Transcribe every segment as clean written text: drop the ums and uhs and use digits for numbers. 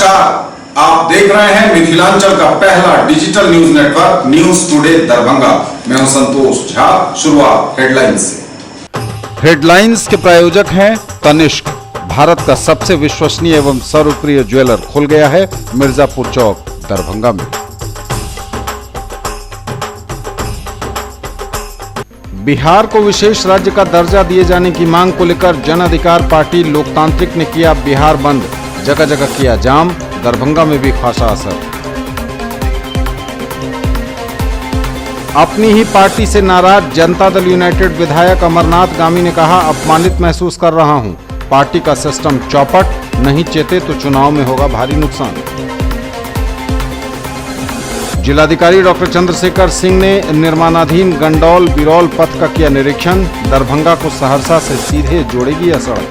नमस्कार, आप देख रहे हैं मिथिलांचल का पहला digital news network news today Darbhanga. मैं हूं संतोष झा। शुरुआत हेडलाइंस से। हेडलाइंस के प्रायोजक हैं तनिष्क। भारत का सबसे विश्वसनीय एवं सर्वप्रिय ज्वेलर खुल गया है मिर्जापुर चौक दरभंगा में। बिहार को विशेष राज्य का दर्जा दिए जाने की मांग को लेकर जन अधिकार पार्टी लोकतांत्रिक ने किया बिहार बंद। जगह जगह किया जाम, दरभंगा में भी खासा असर। अपनी ही पार्टी से नाराज जनता दल यूनाइटेड विधायक अमरनाथ गामी ने कहा, अपमानित महसूस कर रहा हूं। पार्टी का सिस्टम चौपट, नहीं चेते तो चुनाव में होगा भारी नुकसान। जिलाधिकारी डॉक्टर चंद्रशेखर सिंह ने निर्माणाधीन गंडौल बिरौल पथ का किया निरीक्षण। दरभंगा को सहरसा से सीधे जोड़ेगी यह सड़क।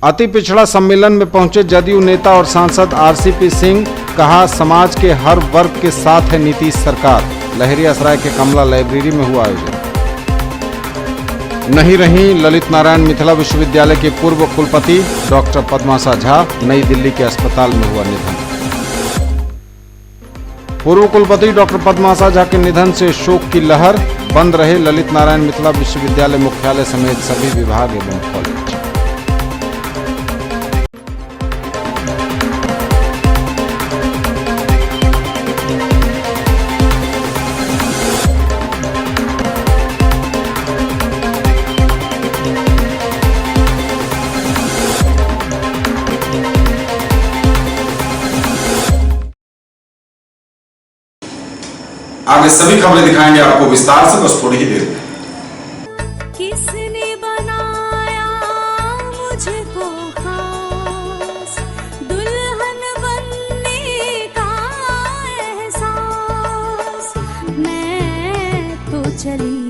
अति पिछड़ा सम्मेलन में पहुंचे जदयू नेता और सांसद आरसीपी सिंह, कहा समाज के हर वर्ग के साथ है नीतीश सरकार। लहरियासराय के कमला लाइब्रेरी में हुआ आयोजन। नहीं रही ललित नारायण मिथिला विश्वविद्यालय के पूर्व कुलपति डॉक्टर पद्माशा झा, नई दिल्ली के अस्पताल में हुआ निधन। पूर्व कुलपति डॉक्टर पद्माशा झा के निधन से शोक की लहर। बंद रहे ललित नारायण मिथिला विश्वविद्यालय मुख्यालय समेत सभी विभाग एवं कॉलेज। आगे सभी खबरें दिखाएंगे आपको विस्तार से, बस थोड़ी ही देर में। किसने बनाया मुझको खास, दुल्हन बनने का एहसास, मैं तो चली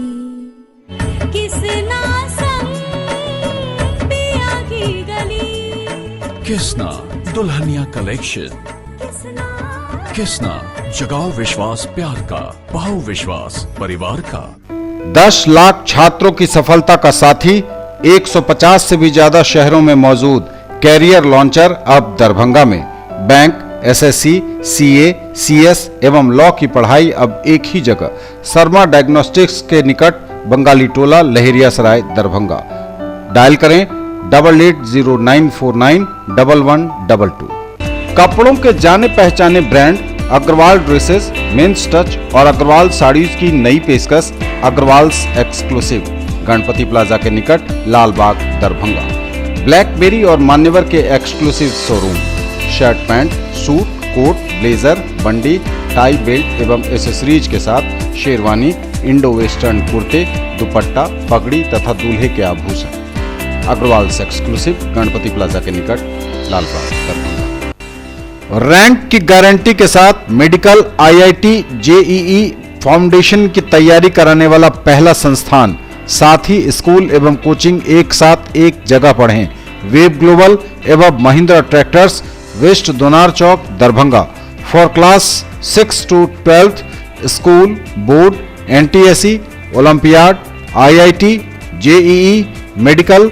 किसना संग पिया की गली। किसना दुल्हनिया कलेक्शन। किसना जगाओ विश्वास प्यार का, पाओ विश्वास परिवार का। 10 लाख छात्रों की सफलता का साथी, 150 से भी ज्यादा शहरों में मौजूद कैरियर लॉन्चर अब दरभंगा में। बैंक, एसएससी, सीए, सीएस एवं लॉ की पढ़ाई अब एक ही जगह। शर्मा डायग्नोस्टिक्स के निकट बंगाली टोला, लहरियासराय, दरभंगा। डायल करें 8809491122। कपड़ों के जाने पहचाने brand Agrawal dresses, men's touch और अग्रवाल साड़ीज की नई पेशकश अग्रवाल्स एक्सक्लूसिव, गणपति प्लाजा के निकट, लालबाग, दरभंगा। ब्लैकबेरी और मान्यवर के exclusive showroom. Shirt pant, suit, coat, blazer, बंडी, टाई बेल्ट एवं एसेसरीज के साथ शेरवानी, इंडो वेस्टर्न कुर्ते, दुपट्टा, पगड़ी तथा दूल्हे के आभूषण। अग्रवाल्स एक्सक्लूसिव, गणपति प्लाजा के निकट, लालबाग, दरभंगा। रैंक की गारंटी के साथ मेडिकल, आईआईटी, जेईई फाउंडेशन की तैयारी कराने वाला पहला संस्थान। साथ ही स्कूल एवं कोचिंग एक साथ एक जगह पढ़ें। वेब ग्लोबल एवं Mahindra tractors, west Donar Chowk, Darbhanga. For class 6 to 12 school, board, NTSE, olympiad, IIT, JEE, medical,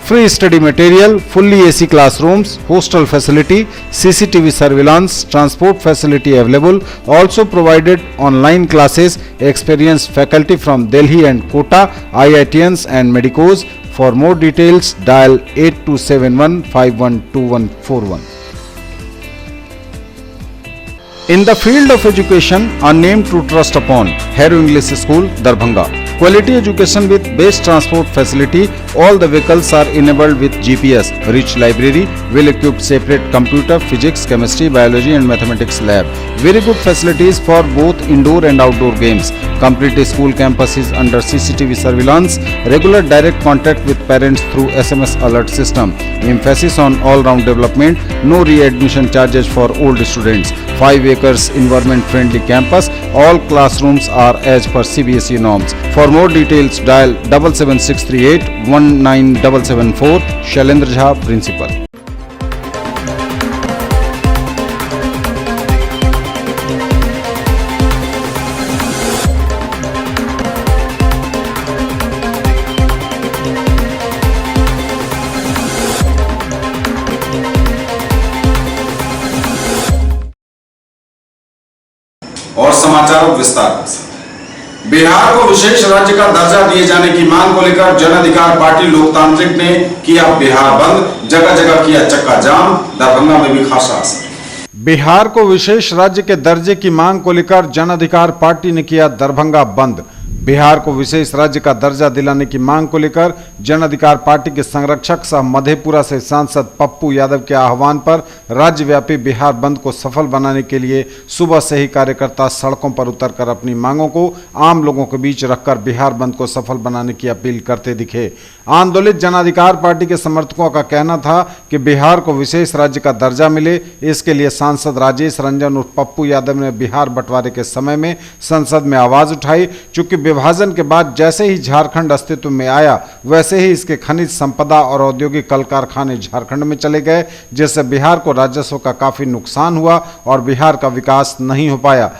free study material, fully AC classrooms, hostel facility, CCTV surveillance, transport facility available. Also provided online classes, experienced faculty from Delhi and Kota, IITians and medicos. For more details, dial 8271512141. In the field of education, a name to trust upon, Hero English School, Darbhanga. Quality education with best transport facility. All the vehicles are enabled with GPS. Rich library, well-equipped separate computer, physics, chemistry, biology and mathematics lab. Very good facilities for both indoor and outdoor games. Complete school campus is under CCTV surveillance. Regular direct contact with parents through SMS alert system. Emphasis on all-round development. No re-admission charges for old students. 5 acres environment-friendly campus. All classrooms are as per CBSE norms. For more details, dial 77638 19774. Shailendra Jha, principal. विस्तार के साथ। बिहार को विशेष राज्य का दर्जा दिए जाने की मांग को लेकर जन अधिकार पार्टी लोकतांत्रिक ने किया बिहार बंद, जगह जगह किया चक्का जाम, दरभंगा में भी खासा असर। बिहार को विशेष राज्य के दर्जे की मांग को लेकर जन अधिकार पार्टी ने किया दरभंगा बंद। बिहार को विशेष राज्य का दर्जा दिलाने की मांग को लेकर जन अधिकार पार्टी के संरक्षक सह मधेपुरा से सांसद पप्पू यादव के आह्वान पर राज्यव्यापी बिहार बंद को सफल बनाने के लिए सुबह से ही कार्यकर्ता सड़कों पर उतरकर अपनी मांगों को आम लोगों के बीच रखकर बिहार बंद को सफल बनाने की अपील करते दिखे। आंदोलित जन अधिकार पार्टी के समर्थकों का कहना था कि बिहार को विशेष राज्य का दर्जा मिले, इसके लिए सांसद राजेश रंजन उर्फ पप्पू यादव ने बिहार बंटवारे के समय में संसद में आवाज उठाई। चूंकि विभाजन के बाद जैसे ही झारखंड अस्तित्व में आया वैसे ही इसके खनिज संपदा और औद्योगिक कल कारखाने झारखंड में चले गए, जिससे बिहार को राजस्व का काफी नुकसान हुआ और बिहार का विकास नहीं हो पाया।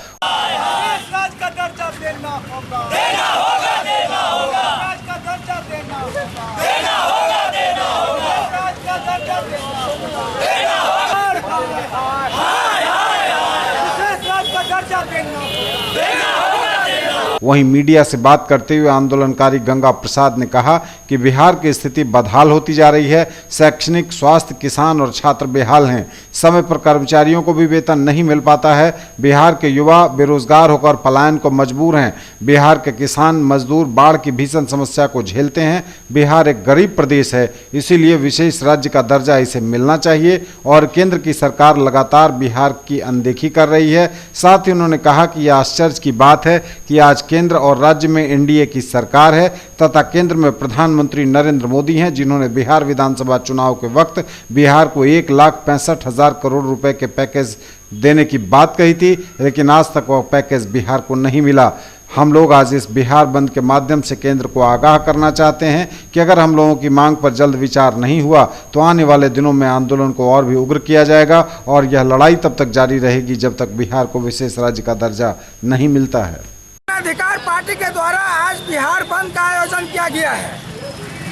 वहीं मीडिया से बात करते हुए आंदोलनकारी गंगा प्रसाद ने कहा कि बिहार की स्थिति बदहाल होती जा रही है। शैक्षणिक, स्वास्थ्य, किसान और छात्र बेहाल हैं। समय पर कर्मचारियों को भी वेतन नहीं मिल पाता है। बिहार के युवा बेरोजगार होकर पलायन को मजबूर हैं। बिहार के किसान मजदूर बाढ़ की भीषण समस्या को झेलते हैं। बिहार एक गरीब प्रदेश है, इसीलिए विशेष राज्य का दर्जा इसे मिलना चाहिए और केंद्र की सरकार लगातार बिहार की अनदेखी कर रही है। साथ ही उन्होंने कहा कि यह आश्चर्य की बात है कि आज केंद्र और राज्य में एनडीए की सरकार है तथा केंद्र में प्रधानमंत्री नरेंद्र मोदी हैं, जिन्होंने बिहार विधानसभा चुनाव के वक्त बिहार को 1,65,000 करोड़ रुपए के पैकेज देने की बात कही थी, लेकिन आज तक वह पैकेज बिहार को नहीं मिला। हम लोग आज इस बिहार बंद के माध्यम से केंद्र को आगाह करना चाहते हैं कि अगर हम लोगों की मांग पर जल्द विचार नहीं हुआ तो आने वाले दिनों में आंदोलन को और भी उग्र किया जाएगा और यह लड़ाई तब तक जारी रहेगी जब तक बिहार को विशेष राज्य का दर्जा नहीं मिलता है। अधिकार पार्टी के द्वारा आज बिहार बंद का आयोजन किया गया है।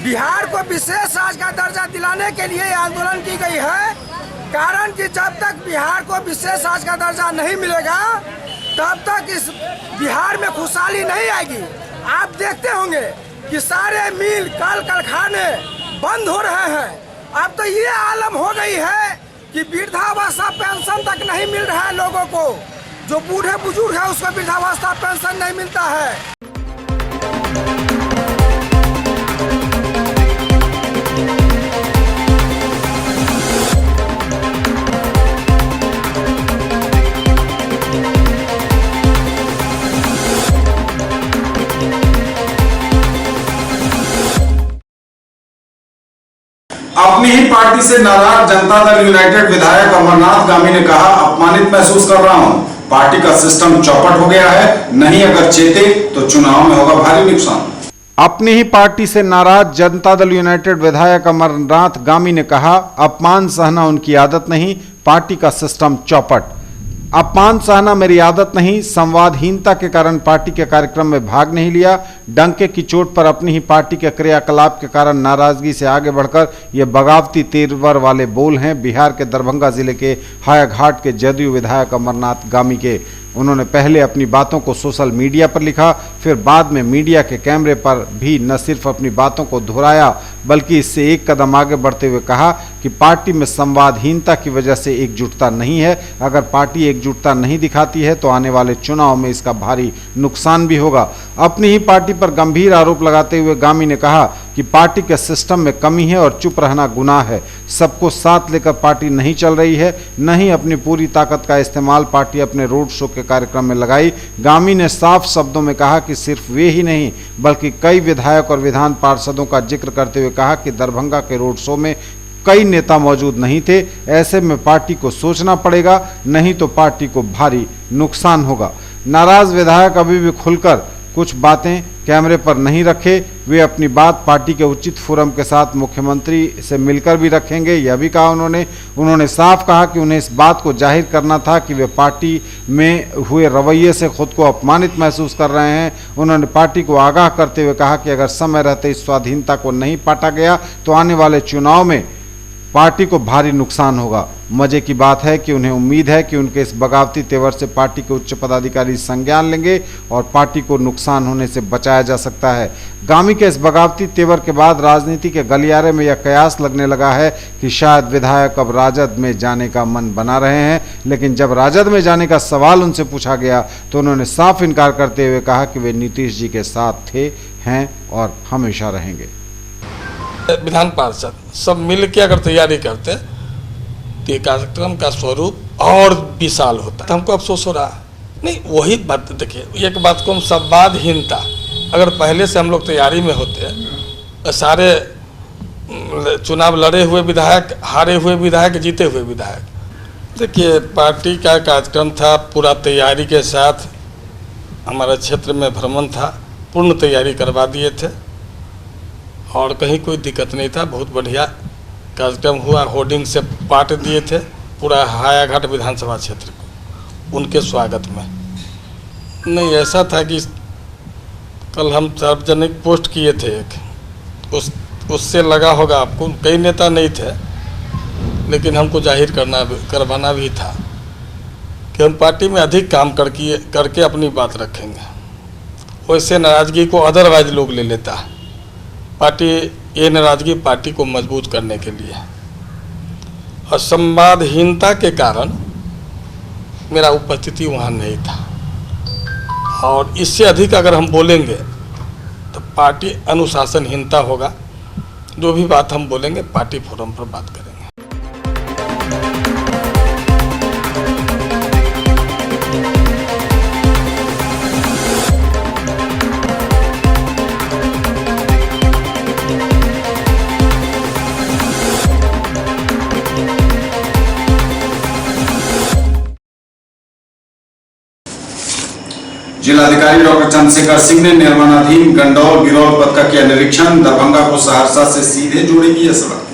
बिहार को विशेष राज्य का दर्जा दिलाने के लिए आंदोलन की गई है, कारण कि जब तक बिहार को विशेष राज्य का दर्जा नहीं मिलेगा तब तक इस बिहार में खुशहाली नहीं आएगी। आप देखते होंगे कि सारे मिल, कल कारखाने बंद हो रहे हैं। अब तो ये आलम हो गई है कि वृद्धावस्था पेंशन तक नहीं मिल रहा है लोगों को। जो बूढ़े बुजुर्ग है उसको वृद्धावस्था पेंशन नहीं मिलता है। अपनी ही पार्टी से नाराज जनता दल यूनाइटेड विधायक अमरनाथ गामी ने कहा, अपमानित महसूस कर रहा हूं। पार्टी का सिस्टम चौपट हो गया है, नहीं अगर चेते तो चुनाव में होगा भारी नुकसान। अपनी ही पार्टी से नाराज जनता दल यूनाइटेड विधायक अमरनाथ गामी ने कहा, अपमान सहना उनकी आदत नहीं, पार्टी का सिस्टम चौपट। अपमान सहना मेरी आदत नहीं, संवादहीनता के कारण पार्टी के कार्यक्रम में भाग नहीं लिया। डंके की चोट पर अपनी ही पार्टी के क्रियाकलाप के कारण नाराजगी से आगे बढ़कर ये बगावती तेवर वाले बोल हैं बिहार के दरभंगा जिले के हायाघाट के जदयू विधायक अमरनाथ गामी के। उन्होंने पहले अपनी बातों को सोशल मीडिया पर लिखा, फिर बाद में मीडिया के कैमरे पर भी न सिर्फ अपनी बातों को दोहराया बल्कि इससे एक कदम आगे बढ़ते हुए कहा कि पार्टी में संवादहीनता की वजह से एकजुटता नहीं है। अगर पार्टी एकजुटता नहीं दिखाती है तो आने वाले चुनाव में इसका भारी नुकसान भी होगा। अपनी ही पार्टी पर गंभीर आरोप लगाते हुए गामी ने कहा कि पार्टी के सिस्टम में कमी है और चुप रहना गुनाह है। सबको साथ लेकर पार्टी नहीं चल रही है, न ही अपनी पूरी ताकत का इस्तेमाल पार्टी अपने रोड शो के कार्यक्रम में लगाई। गामी ने साफ शब्दों में कहा कि सिर्फ वे ही नहीं बल्कि कई विधायक और विधान पार्षदों का जिक्र करते हुए कहा कि दरभंगा के रोड शो में कई नेता मौजूद नहीं थे। ऐसे में पार्टी को सोचना पड़ेगा, नहीं तो पार्टी को भारी नुकसान होगा। नाराज विधायक अभी भी खुलकर कुछ बातें कैमरे पर नहीं रखे। वे अपनी बात पार्टी के उचित फोरम के साथ मुख्यमंत्री से मिलकर भी रखेंगे, यह भी कहा उन्होंने साफ कहा कि उन्हें इस बात को जाहिर करना था कि वे पार्टी में हुए रवैये से खुद को अपमानित महसूस कर रहे हैं। उन्होंने पार्टी को आगाह करते हुए कहा कि अगर समय रहते इस स्वाधीनता को नहीं पाटा गया तो आने वाले चुनाव में पार्टी को भारी नुकसान होगा। मजे की बात है कि उन्हें उम्मीद है कि उनके इस बगावती तेवर से पार्टी के उच्च पदाधिकारी संज्ञान लेंगे और पार्टी को नुकसान होने से बचाया जा सकता है। गामी के इस बगावती तेवर के बाद राजनीति के गलियारे में यह कयास लगने लगा है कि शायद विधायक अब राजद में जाने का मन बना रहे हैं, लेकिन जब राजद में जाने का सवाल उनसे पूछा गया तो उन्होंने साफ इनकार करते हुए कहा कि वे नीतीश जी के साथ थे, हैं और हमेशा रहेंगे। विधान पार्षद सब मिल के अगर तैयारी करते तो ये कार्यक्रम का स्वरूप और विशाल होता। तो हमको अफसोस हो रहा नहीं, वही बात देखिए, एक बात को हम संवादहीनता, अगर पहले से हम लोग तैयारी में होते, सारे चुनाव लड़े हुए विधायक, हारे हुए विधायक, जीते हुए विधायक, देखिए पार्टी का कार्यक्रम था, पूरा तैयारी के साथ हमारे क्षेत्र में भ्रमण था, पूर्ण तैयारी करवा दिए थे और कहीं कोई दिक्कत नहीं था। बहुत बढ़िया कार्यक्रम हुआ, होर्डिंग से बांट दिए थे पूरा हायाघाट विधानसभा क्षेत्र को उनके स्वागत में। नहीं, ऐसा था कि कल हम सार्वजनिक पोस्ट किए थे एक, उससे लगा होगा आपको, कई नेता नहीं थे लेकिन हमको जाहिर करवाना भी था कि हम पार्टी में अधिक काम करके अपनी बात रखेंगे। वैसे नाराजगी को अदरवाइज लोग ले लेता है, पार्टी ये नाराजगी पार्टी को मजबूत करने के लिए, और संवादहीनता के कारण मेरा उपस्थिति वहाँ नहीं था। और इससे अधिक अगर हम बोलेंगे तो पार्टी अनुशासनहीनता होगा। जो भी बात हम बोलेंगे पार्टी फोरम पर बात करेंगे। जिलाधिकारी डॉक्टर चंद्रशेखर सिंह ने निर्माणाधीन गंडौल बिरौल पथ का किया निरीक्षण। दरभंगा को सहरसा से सीधे जोड़ेगी यह सड़क।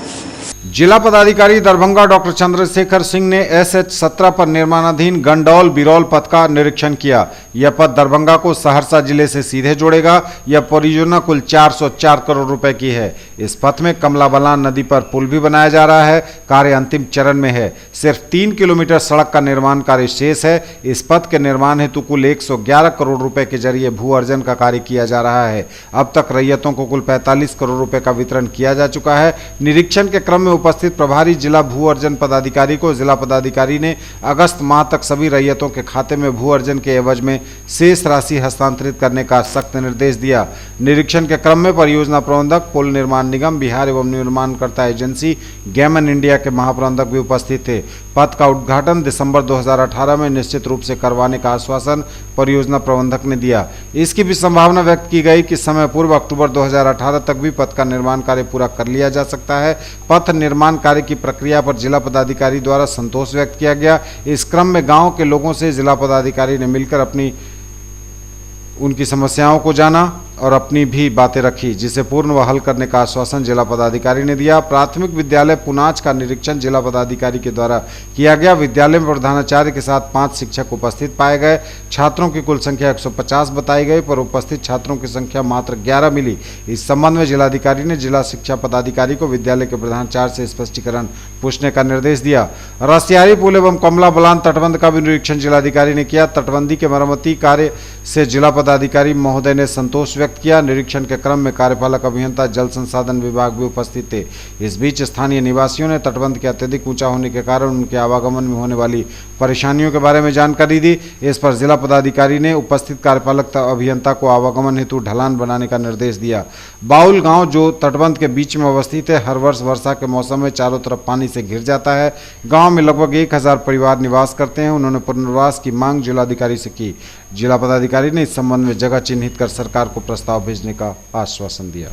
जिला पदाधिकारी दरभंगा डॉक्टर चंद्रशेखर सिंह ने SH 17 पर निर्माणाधीन गंडौल बिरौल पथ का निरीक्षण किया। यह पथ दरभंगा को सहरसा जिले से सीधे जोड़ेगा। यह परियोजना कुल 404 करोड़ रुपए की है। इस पथ में कमला बलान नदी पर पुल भी बनाया जा रहा है। कार्य अंतिम चरण में है। सिर्फ 3 किलोमीटर सड़क का निर्माण कार्य शेष है। इस पथ के निर्माण हेतु कुल 111 करोड़ रुपए के जरिए भू अर्जन का कार्य किया जा रहा है। अब तक रैयतों को कुल 45 करोड़ रुपए का वितरण किया जा चुका है। निरीक्षण के क्रम में उपस्थित प्रभारी जिला भू अर्जन पदाधिकारी को जिला पदाधिकारी ने अगस्त माह तक सभी रैयतों के खाते में भू अर्जन के एवज में शेष राशि हस्तांतरित करने का सख्त निर्देश दिया। निरीक्षण के क्रम में परियोजना प्रबंधक, पुल निर्माण निगम, बिहार एवं निर्माणकर्ता एजेंसी, गेमन इंडिया के महाप्रबंधक भी उपस्थित थे। पथ का उद्घाटन दिसंबर 2018 में निश्चित रूप से करवाने का आश्वासन परियोजना प्रबंधक ने दिया। इसकी भी संभावना व्यक्त की गई कि समय पूर्व अक्टूबर 2018 तक भी पथ का निर्माण कार्य पूरा कर लिया जा सकता है। पथ निर्माण कार्य की प्रक्रिया पर जिला पदाधिकारी द्वारा संतोष व्यक्त किया गया। इस क्रम में गांव के लोगों से जिला पदाधिकारी ने मिलकर उनकी समस्याओं को जाना और अपनी भी बातें रखी, जिसे पूर्ण व हल करने का आश्वासन जिला पदाधिकारी ने दिया। प्राथमिक विद्यालय पुनाच का निरीक्षण जिला पदाधिकारी के द्वारा किया गया। विद्यालय में प्रधानाचार्य के साथ 5 शिक्षक उपस्थित पाए गए। छात्रों की कुल संख्या 150 बताई गई, पर उपस्थित छात्रों की संख्या मात्र 11 मिली। इस संबंध में जिलाधिकारी ने जिला शिक्षा पदाधिकारी को विद्यालय के प्रधानाचार्य से स्पष्टीकरण पूछने का निर्देश दिया। रसियारी पुल एवं कमला बलान तटबंध का भी निरीक्षण जिलाधिकारी ने किया। तटबंदी के मरम्मती कार्य से जिला पदाधिकारी महोदय ने संतोष व्यक्त किया। निरीक्षण के क्रम में कार्यपालक अभियंता जल संसाधन विभाग भी उपस्थित थे। इस बीच स्थानीय निवासियों ने तटबंध के अत्यधिक ऊंचा होने के कारण उनके आवागमन में होने वाली परेशानियों के बारे में जानकारी दी। इस पर जिला पदाधिकारी ने उपस्थित कार्यपालक अभियंता को आवागमन हेतु ढलान बनाने का निर्देश दिया। बाउल गांव जो तटबंध के बीच में अवस्थित है, हर वर्ष वर्षा के मौसम में चारों तरफ पानी से घिर जाता है। गांव में लगभग 1000 परिवार निवास करते हैं। उन्होंने पुनर्वास की मांग जिलाधिकारी से की। जिला पदाधिकारी ने इस संबंध में जगह चिन्हित कर सरकार को प्रस्ताव भेजने का आश्वासन दिया।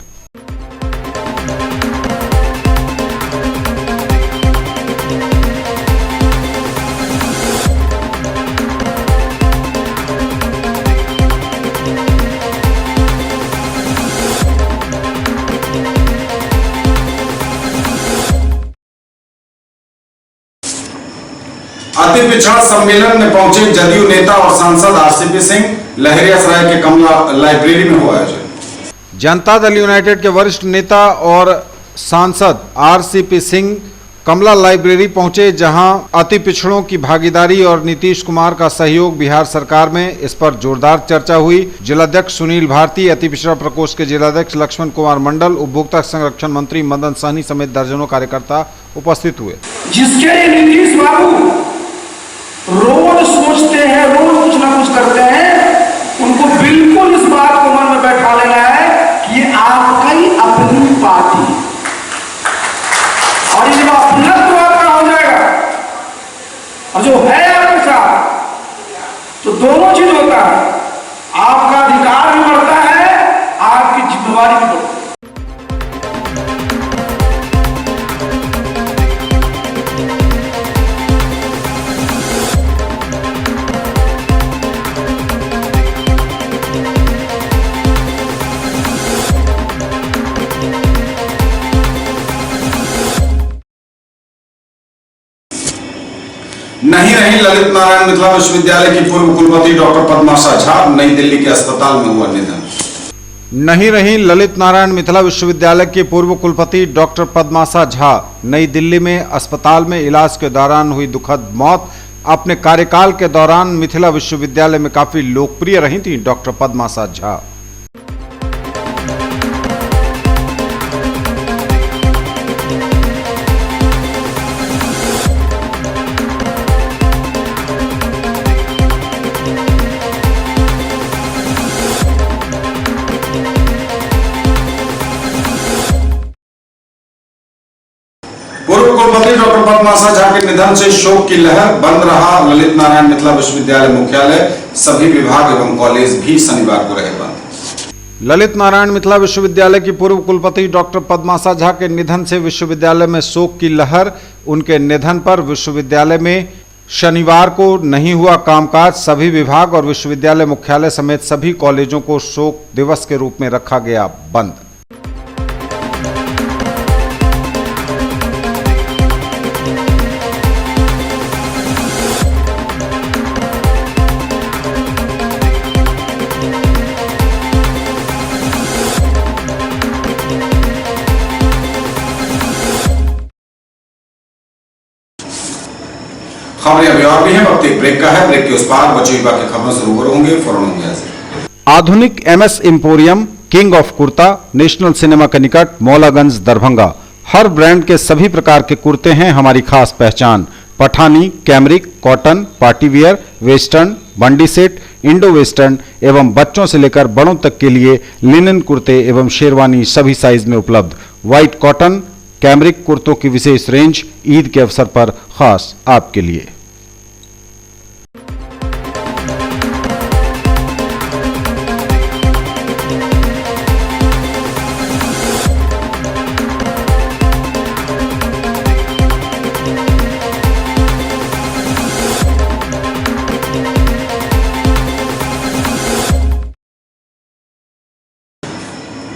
अति पिछड़ा सम्मेलन में पहुंचे जदयू नेता और सांसद RCP सिंह। लहरियासराय के कमला लाइब्रेरी में हुआ आयोजन। जनता दल यूनाइटेड के वरिष्ठ नेता और सांसद RCP सिंह कमला लाइब्रेरी पहुंचे, जहां अति पिछड़ों की भागीदारी और नीतीश कुमार का सहयोग बिहार सरकार में, इस पर जोरदार चर्चा हुई। जिलाध्यक्ष सुनील भारती, अति पिछड़ा प्रकोष्ठ के जिलाध्यक्ष लक्ष्मण कुमार मंडल, उपभोक्ता संरक्षण मंत्री मदन सहनी समेत दर्जनों कार्यकर्ता उपस्थित हुए। जिसके लिए नीतीश बाबू रोज सोचते हैं, रोज कुछ ना कुछ करते हैं, उनको बिल्कुल इस बात को मन में बैठा लेना है कि ये आपका ही अपनी पार्टी, और ये अपनत्व आपका हो जाएगा, और जो है आपके साथ, तो दोनों चीज होता है, आपका अधिकार भी बढ़ता है, आपकी जिम्मेवारी भी बढ़ती है। नहीं रही ललित नारायण मिथिला विश्वविद्यालय की पूर्व कुलपति डॉक्टर पद्माशा झा, नई दिल्ली के अस्पताल में हुआ निधन। नहीं रही ललित नारायण मिथिला विश्वविद्यालय के पूर्व कुलपति डॉक्टर पद्माशा झा, नई दिल्ली में अस्पताल में इलाज के दौरान हुई दुखद मौत। अपने कार्यकाल के दौरान मिथिला विश्वविद्यालय में काफी लोकप्रिय रही थी डॉक्टर पद्माशा झा। पूर्व कुलपति डॉक्टर पद्माशा झा के निधन से शोक की लहर, बंद रहा ललित नारायण मिथिला विश्वविद्यालय मुख्यालय, सभी विभाग एवं कॉलेज भी शनिवार को रहे बंद। ललित नारायण मिथिला विश्वविद्यालय की पूर्व कुलपति डॉक्टर पद्माशा झा के निधन से विश्वविद्यालय में शोक की लहर। उनके निधन पर विश्वविद्यालय में शनिवार को नहीं हुआ कामकाज, सभी विभाग और विश्वविद्यालय मुख्यालय समेत सभी कॉलेजों को शोक दिवस के रूप में रखा गया बंद। खबरें अभी और भी हैं, वक्त एक ब्रेक का है। ब्रेक के उस पार बची हुई बाकी खबरों से रूबरू होंगे, फौरन होंगे हाजिर। आधुनिक MS emporium, king of kurta, national cinema के निकट, मौलागंज, दरभंगा। हर ब्रांड के सभी प्रकार के कुर्ते हैं हमारी खास पहचान। Pathani, cambric, cotton, partywear, western, बंडी सेट, इंडो वेस्टर्न एवं बच्चों से लेकर बड़ों तक के लिए लिनन कुर्ते एवं शेरवानी सभी साइज में उपलब्ध। व्हाइट कॉटन, कैमरिक कुर्तों की विशेष रेंज ईद के अवसर पर खास आपके लिए।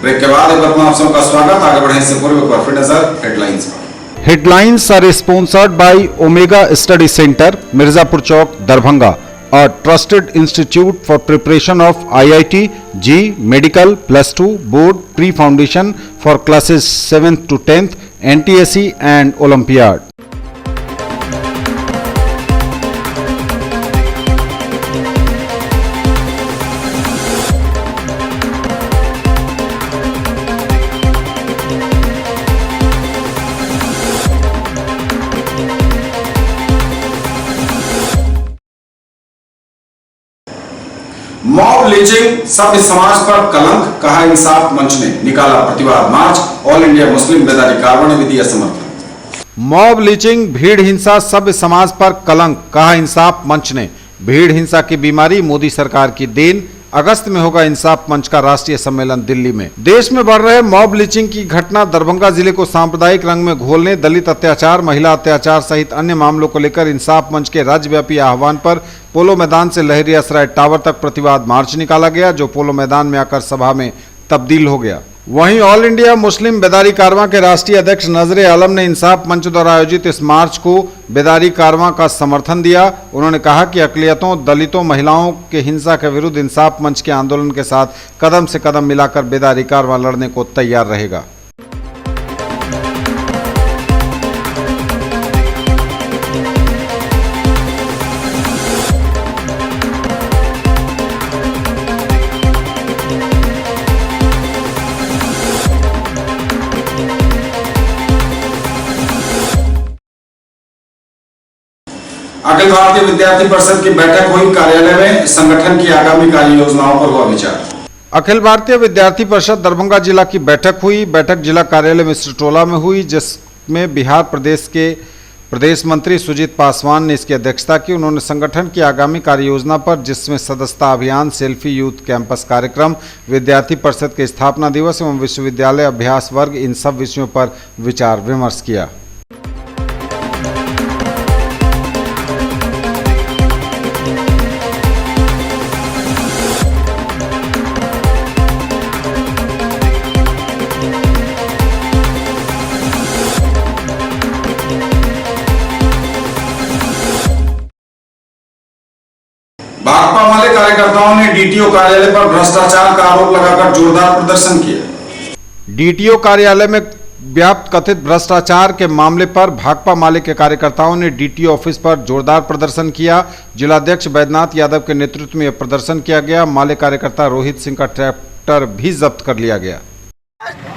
ब्रेक के बाद एक बार आप सबका स्वागत। आगे बढ़ने से पूर्व एक बार फिर नजर हेडलाइंस पर। Headlines are sponsored by Omega Study Center, Mirzapur Chowk, Darbhanga, a trusted institute for preparation of IIT, JEE, Medical, +2, Board, Pre-Foundation for classes 7th to 10th, NTSE and Olympiad. Mob lynching, सभ्य समाज पर कलंक, कहा इंसाफ मंच ने। निकाला प्रतिवाद मार्च, all India Muslim बेदारी कारवां ने भी दिया समर्थन। मॉब लिंचिंग, भीड़ हिंसा सभ्य समाज पर कलंक, कहा इंसाफ मंच ने। भीड़ हिंसा की बीमारी मोदी सरकार की देन। अगस्त में होगा इंसाफ मंच का राष्ट्रीय सम्मेलन दिल्ली में। देश में बढ़ रहे मॉब लिंचिंग की घटना दरभंगा जिले को सांप्रदायिक रंग में घोलने, दलित अत्याचार, महिला अत्याचार सहित अन्य मामलों को लेकर इंसाफ मंच के राज्यव्यापी आह्वान पर पोलो मैदान से लहरियासराय टावर तक प्रतिवाद मार्च निकाला गया, जो पोलो मैदान में आकर सभा में तब्दील हो गया। वहीं ऑल इंडिया मुस्लिम बेदारी कारवां के राष्ट्रीय अध्यक्ष नजरे आलम ने इंसाफ मंच द्वारा आयोजित इस मार्च को बेदारी कारवां का समर्थन दिया। उन्होंने कहा कि अकलियतों, दलितों, महिलाओं के हिंसा के विरुद्ध इंसाफ मंच के आंदोलन के साथ कदम से कदम मिलाकर बेदारी कारवां लड़ने को तैयार रहेगा। अखिल भारतीय विद्यार्थी परिषद की बैठक हुई, कार्यालय में संगठन की आगामी कार्य योजनाओं पर हुआ विचार। अखिल भारतीय विद्यार्थी परिषद दरभंगा जिला की बैठक हुई। बैठक जिला कार्यालय मिश्रटोला में हुई, जिसमें बिहार प्रदेश के प्रदेश मंत्री सुजीत पासवान ने इसकी अध्यक्षता की। उन्होंने संगठन की आगामी कार्य योजना पर, जिसमें सदस्यता अभियान, सेल्फी यूथ कैंपस कार्यक्रम, विद्यार्थी परिषद के स्थापना दिवस एवं विश्वविद्यालय अभ्यास वर्ग, इन सब विषयों पर विचार विमर्श किया। भाकपा वाले कार्यकर्ताओं ने डीटीओ कार्यालय पर भ्रष्टाचार का आरोप लगाकर जोरदार प्रदर्शन किया। डीटीओ कार्यालय में व्याप्त कथित भ्रष्टाचार के मामले पर भाकपा माले के कार्यकर्ताओं ने डीटीओ ऑफिस पर जोरदार प्रदर्शन किया। जिलाध्यक्ष बैद्यनाथ यादव के नेतृत्व में यह प्रदर्शन किया गया। माले कार्यकर्ता रोहित सिंह का ट्रैक्टर भी जब्त कर लिया गया।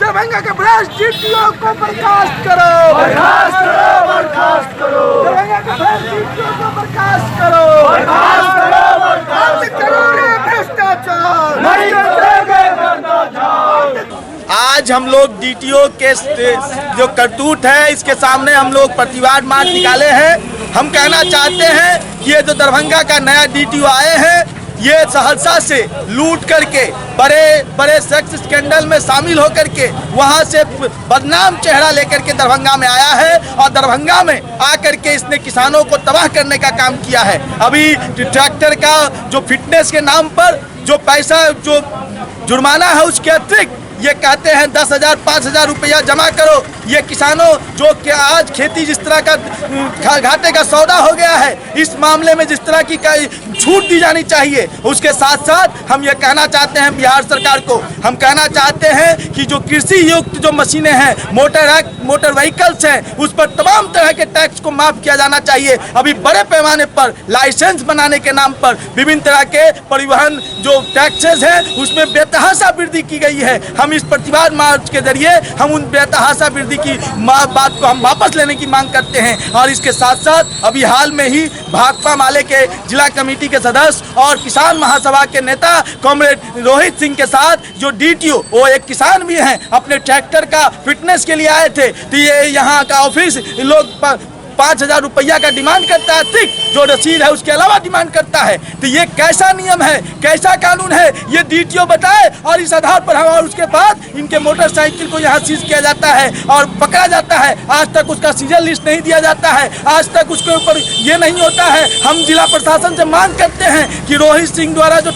दरभंगा के भ्रष्ट डीटीओ को बर्खास्त करो, बर्खास्त करो, बर्खास्त करो। दरभंगा के भ्रष्ट डीटीओ को बर्खास्त करो, बर्खास्त करो, बर्खास्त करो रे भ्रष्टाचार, नहीं करेंगे भ्रष्टाचार। आज हम लोग डीटीओ के जो करतूत है, इसके सामने हम लोग प्रतिवाद मार्च निकाले हैं। हम कहना चाहते हैं कि ये जो दरभंगा का नया डीटीओ आए हैं, ये सहरसा से लूट करके बड़े बड़े सेक्स स्कैंडल में शामिल होकर के वहाँ से बदनाम चेहरा लेकर के दरभंगा में आया है और दरभंगा में आकर के इसने किसानों को तबाह करने का काम किया है। अभी ट्रैक्टर का जो फिटनेस के नाम पर जो पैसा जो जुर्माना है, उसके अतिरिक्त ये कहते हैं 10,000 5,000 रुपया जमा करो। ये किसानों जो कि आज खेती जिस तरह का घाटे का सौदा हो गया है, इस मामले में जिस तरह की छूट दी जानी चाहिए, उसके साथ साथ हम ये कहना चाहते हैं बिहार सरकार को, हम कहना चाहते हैं कि जो कृषि युक्त जो मशीनें हैं, मोटर व्हीकल्स हैं, उस पर तमाम तरह के टैक्स को माफ किया जाना चाहिए। अभी बड़े पैमाने पर लाइसेंस बनाने के नाम पर विभिन्न तरह के परिवहन जो टैक्सेस हैं, उसमें बेतहाशा वृद्धि की गई है। हम इस प्रतिवाद मार्च के जरिए हम उन बेतहाशा वृद्धि की बात को हम वापस लेने की मांग करते हैं। और इसके साथ साथ अभी हाल में ही भाकपा माले के जिला कमेटी के सदस्य और किसान महासभा के नेता कॉमरेड रोहित सिंह के साथ जो डीटीओ, वो एक किसान भी हैं, अपने ट्रैक्टर का फिटनेस के लिए आए थे, तो ये यहाँ का ऑफिस लोग 5,000 रुपया का डिमांड करता है, ठीक जो रसीद है उसके अलावा डिमांड करता है। तो ये कैसा नियम है, कैसा कानून है, ये डीटीओ बताए। और इस आधार पर हम और उसके बाद इनके मोटरसाइकिल को यहाँ सीज किया जाता है और पकड़ा जाता है। आज तक उसका सीजन लिस्ट नहीं दिया जाता है, आज तक उसके ऊपर ये नहीं होता है। हम जिला प्रशासन से मांग करते हैं कि रोहित सिंह द्वारा जो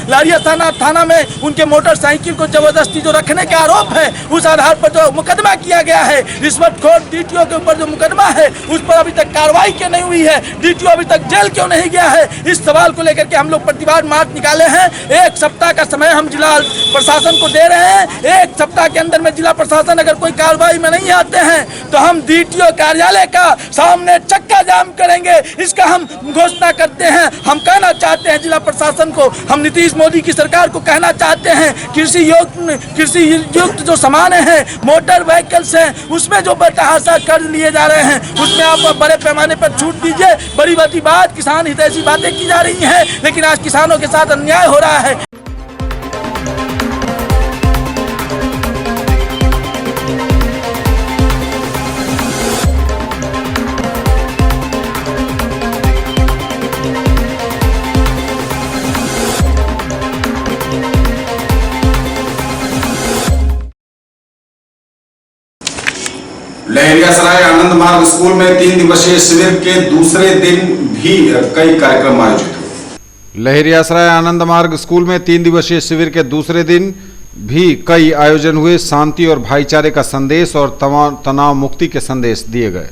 लारिया थाना में उनके मोटरसाइकिल को जबरदस्ती जो रखने का आरोप है, उस आधार पर जो मुकदमा किया गया है, रिश्वतखोर डीटीओ के ऊपर जो मुकदमा है, उस अभी तक कार्रवाई क्यों नहीं हुई है, डीटीओ अभी तक जेल क्यों नहीं गया है, इस सवाल को लेकर के हम लोग प्रतिवाद मार्च निकाले हैं। 1 सप्ताह का समय हम जिला प्रशासन को दे रहे हैं। 1 सप्ताह के अंदर में जिला प्रशासन अगर कोई कार्रवाई में नहीं आते हैं तो हम डीटीओ कार्यालय का सामने चक्का जाम करेंगे, इसका हम घोषणा करते हैं। हम कहना चाहते हैं जिला प्रशासन को, हम नीतीश मोदी की सरकार को कहना चाहते हैं, कृषि युक्त जो सामान है, मोटर व्हीकल्स हैं, उसमें जो बेतहाशा कर्ज लिए जा रहे हैं, उसमें आप बड़े पैमाने पर छूट दीजिए। बड़ी बड़ी बात, किसान हितैषी बातें की जा रही हैं, लेकिन आज किसानों के साथ अन्याय हो रहा है। लहरियासराय आनंद मार्ग स्कूल में 3 दिवसीय शिविर के दूसरे दिन भी कई कार्यक्रम आयोजित हुए। लहरियासराय आनंद मार्ग स्कूल में 3 दिवसीय शिविर के दूसरे दिन भी कई आयोजन हुए। शांति और भाईचारे का संदेश और तनाव मुक्ति के संदेश दिए गए।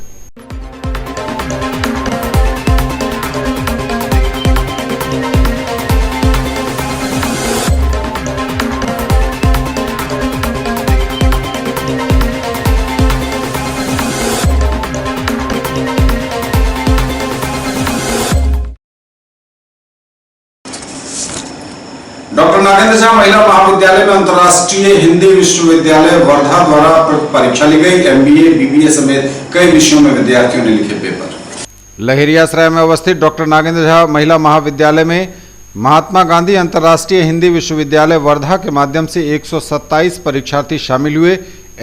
डॉक्टर नागेंद्र झा महिला महाविद्यालय में अंतर्राष्ट्रीय हिंदी विश्वविद्यालय वर्धा द्वारा परीक्षा ली गई। MBA, BBA समेत कई विषयों में विद्यार्थियों ने लिखे पेपर। लहेरियासराय में अवस्थित डॉक्टर नागेंद्र झा महिला महाविद्यालय में महात्मा गांधी अंतर्राष्ट्रीय हिंदी विश्वविद्यालय वर्धा के माध्यम से 127 परीक्षार्थी शामिल हुए।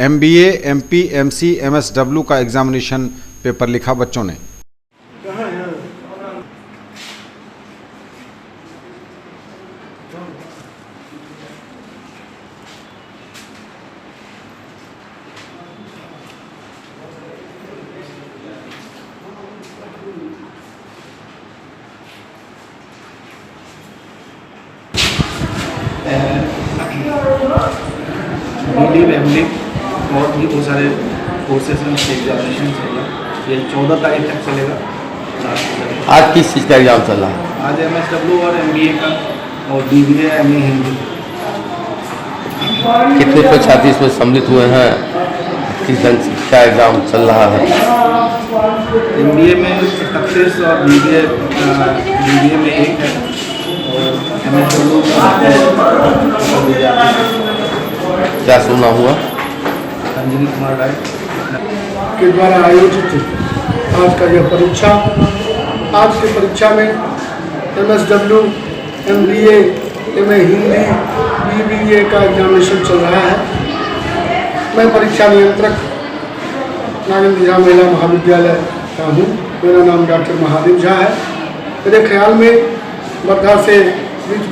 MBA, MP, MC, MSW का एग्जामिनेशन पेपर लिखा बच्चों ने। और भी बहुत सारे कोर्सेज में एग्जामिनेशन चलेगा। ये 14 तारीख तक चलेगा। आज किस चीज़ का एग्जाम चल रहा है? आज MSW और MBA का और BBA MA हिंदी। कितने परीक्षार्थी इसमें सम्मिलित हुए हैं? किस ढंग का एग्जाम चल रहा है? MBA में 31 और BBA में 1 है और MSW क्या सुनना हुआ? अंजलि कुमार राय के द्वारा आयोजित आज का यह परीक्षा, आज की परीक्षा में MSW, MBA, MA Hindi, BBA का एग्जामिनेशन चल रहा है। मैं परीक्षा नियंत्रक नागेंद्र झा महिला महाविद्यालय का हूँ। मेरा नाम डॉक्टर महादेव झा है। मेरे ख्याल में वर्धा से बीच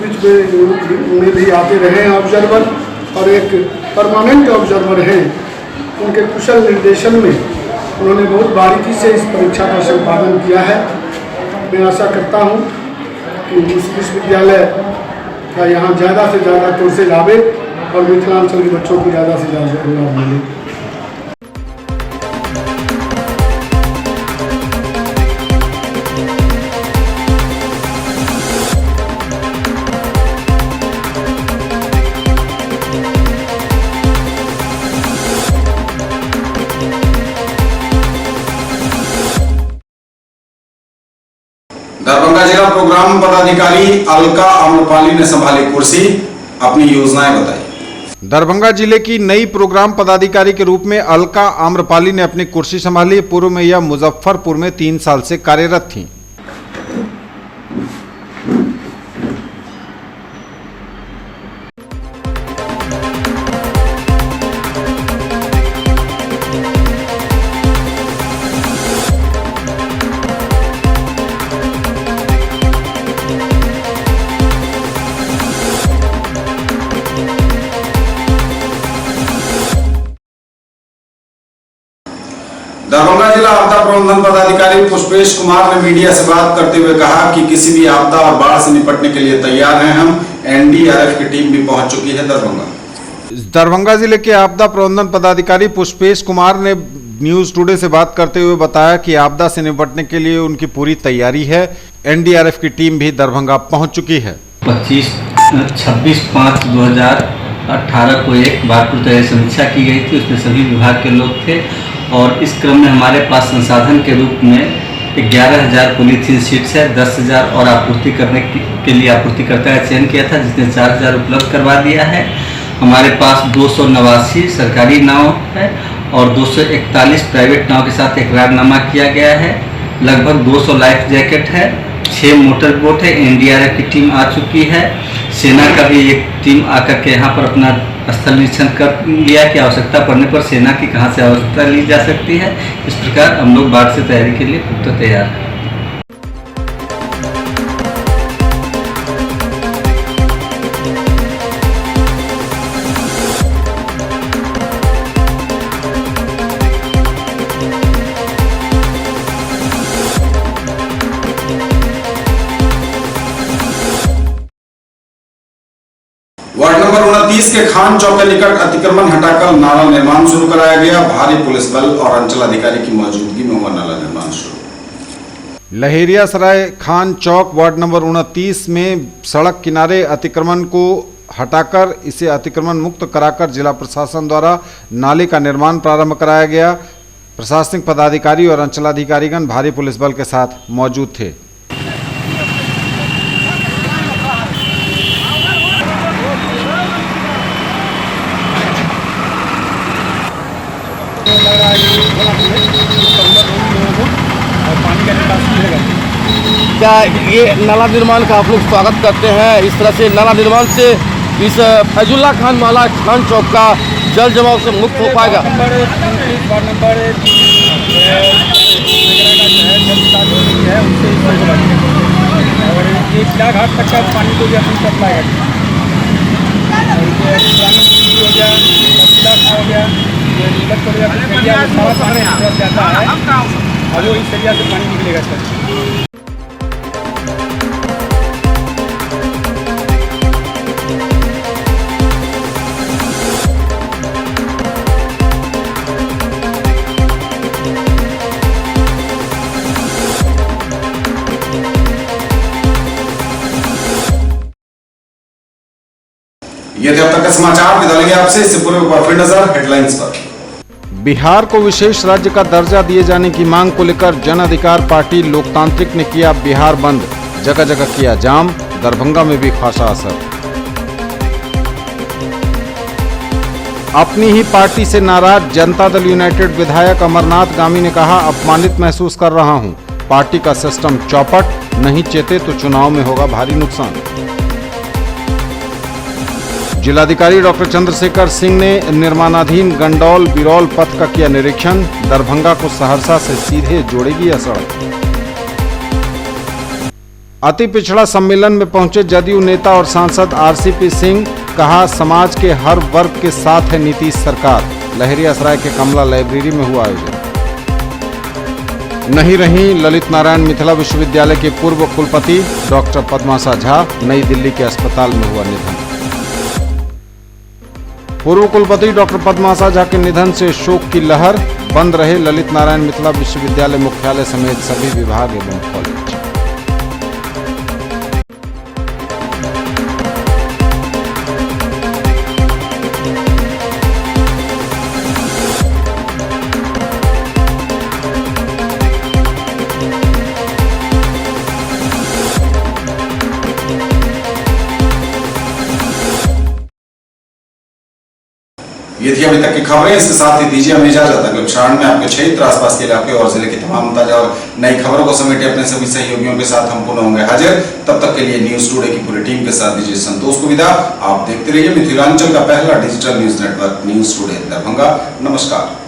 में भी आते रहे हैं ऑब्जर्वर और एक परमानेंट ऑब्जर्वर हैं। उनके कुशल निर्देशन में उन्होंने बहुत बारीकी से इस परीक्षा का संपादन किया है। मैं आशा करता हूं कि इस विश्वविद्यालय का यहाँ ज़्यादा से ज़्यादा कोर्सेज आवे और मिथिलांचल के बच्चों को ज़्यादा से ज़्यादा लाभ मिले। दरभंगा जिला प्रोग्राम पदाधिकारी अलका आम्रपाली ने संभाली कुर्सी, अपनी योजनाएं बताई। दरभंगा जिले की नई प्रोग्राम पदाधिकारी के रूप में अलका आम्रपाली ने अपनी कुर्सी संभाली। पूर्व में यह मुजफ्फरपुर में 3 साल से कार्यरत थीं। दरभंगा जिला आपदा प्रबंधन पदाधिकारी पुष्पेश कुमार ने मीडिया से बात करते हुए कहा कि किसी भी आपदा और बाढ़ से निपटने के लिए तैयार हैं हम। NDRF की टीम भी पहुंच चुकी है दरभंगा जिले के आपदा प्रबंधन पदाधिकारी पुष्पेश कुमार ने न्यूज टुडे से बात करते हुए बताया कि आपदा से निपटने के लिए उनकी पूरी तैयारी है। NDRF की टीम भी दरभंगा पहुंच चुकी है। 26/5/2018 को एक बाढ़ तैयारी समीक्षा की गई थी। उसमें सभी विभाग के लोग थे और इस क्रम में हमारे पास संसाधन के रूप में 11,000 पॉलीथीन शीट्स है। 10,000 और आपूर्ति करने के लिए आपूर्तिकर्ता का चयन किया था, जिसने 4,000 उपलब्ध करवा दिया है। हमारे पास 289 सरकारी नाव है और 241 प्राइवेट नाव के साथ इकरारनामा किया गया है। लगभग 200 लाइफ जैकेट है, 6 मोटर बोट है। NDRF की टीम आ चुकी है। सेना का भी एक टीम आकर के यहाँ पर अपना स्थल निरीक्षण कर लिया कि आवश्यकता पड़ने पर सेना की कहाँ से आवश्यकता ली जा सकती है। इस प्रकार हम लोग बाढ़ से तैयारी के लिए पुख्ता तैयार हैं। वार्ड नंबर 29 के खान चौक के निकट अतिक्रमण हटाकर नाला निर्माण शुरू कराया गया। भारी पुलिस बल और अंचलाधिकारी की मौजूदगी में हुआ नाला निर्माण शुरू। लहेरियासराय खान चौक वार्ड नंबर 29 में सड़क किनारे अतिक्रमण को हटाकर इसे अतिक्रमण मुक्त कराकर जिला प्रशासन द्वारा नाले का निर्माण प्रारंभ कराया गया। प्रशासनिक पदाधिकारी और अंचलाधिकारीगण भारी पुलिस बल के साथ मौजूद थे। और पानी पानी का निकास मिलेगा। क्या ये नाला निर्माण का आप लोग स्वागत करते हैं? इस तरह से नाला निर्माण से इस फैजुल्ला खान वाला खान चौक का जल जमाव से मुक्त हो पाएगा। वार्ड नंबर है उससे और ये किला घाट तक का पानी को भी अपनी सप्लाई है। हो गया, हो गया, ये सारा पानी जाता है और वो इस एरिया से पानी निकलेगा सर। ये थे अब तक के समाचार। विदा लेंगे आपसे, इससे पूर्व एक बार फिर नजर हेडलाइंस पर। बिहार को विशेष राज्य का दर्जा दिए जाने की मांग को लेकर जन अधिकार पार्टी लोकतांत्रिक ने किया बिहार बंद, जगह जगह किया जाम, दरभंगा में भी खासा असर। अपनी ही पार्टी से नाराज जनता दल यूनाइटेड विधायक अमरनाथ गामी ने कहा, अपमानित महसूस कर रहा हूं, पार्टी का सिस्टम चौपट, नहीं चेते तो चुनाव में होगा भारी नुकसान। जिलाधिकारी डॉक्टर चंद्रशेखर सिंह ने निर्माणाधीन गंडौल बिरौल पथ का किया निरीक्षण, दरभंगा को सहरसा से सीधे जोड़ेगी यह सड़क। अति पिछड़ा सम्मेलन में पहुंचे जदयू नेता और सांसद आरसीपी सिंह, कहा समाज के हर वर्ग के साथ है नीतीश सरकार। लहरियासराय के कमला लाइब्रेरी में हुआ आयोजन। नहीं रही ललित नारायण मिथिला विश्वविद्यालय के पूर्व कुलपति डॉक्टर पद्माशा झा, नई दिल्ली के अस्पताल में हुआ निधन। पूर्व कुलपति डॉक्टर पद्माशा झा के निधन से शोक की लहर, बंद रहे ललित नारायण मिथिला विश्वविद्यालय मुख्यालय समेत सभी विभाग एवं कॉलेज। ये थी अभी तक की खबरें। इसके साथ ही दीजिए हमें इजाजत। अगले क्षण में आपके क्षेत्र, आसपास के इलाके और जिले की तमाम ताजा और नई खबरों को समेटे अपने सभी सहयोगियों के साथ हम पुनः होंगे हाजिर। तब तक के लिए न्यूज टुडे की पूरी टीम के साथ दीजिए संतोष को विदा। आप देखते रहिए मिथिलांचल का पहला digital news network news today Darbhanga. नमस्कार।